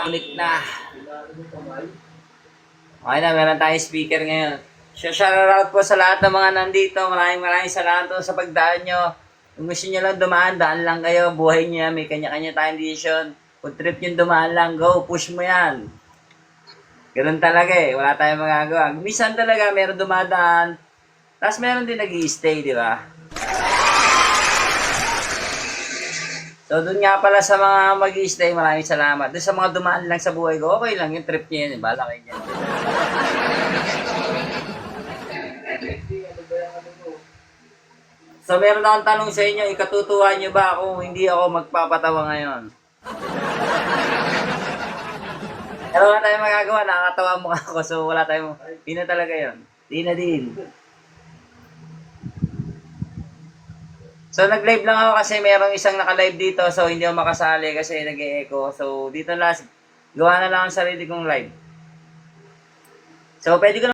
Ulit na. Okay na, meron tayong speaker ngayon. Shoutout po sa lahat ng mga nandito. Maraming salamat po sa pagdaan nyo. Kung gusto nyo lang dumaan, daan lang kayo. Buhay nyo yan. May kanya-kanya tayong decision. Kung trip nyo dumaan lang, go. Push mo yan. Ganun talaga eh. Wala tayong magagawa. Minsan talaga meron dumadaan. Tapos meron din nag-i-stay, di ba? So, doon nga pala sa mga mag-i-stay, maraming salamat. Doon sa mga dumaan lang sa buhay ko, okay lang yung trip niya yun. Bahala kayo dyan. So, meron akong tanong sa inyo, ikatutuwa nyo ba kung hindi ako magpapatawa ngayon? Pero wala tayong magagawa, nakakatawa mo ako, so wala tayong, di na talaga yun. Di na din. So, nag-live lang ako kasi merong isang naka-live dito, so hindi ako makasali kasi nag-e-echo. So, dito na, gawa na lang ang sarili kong live. So, pwede ko na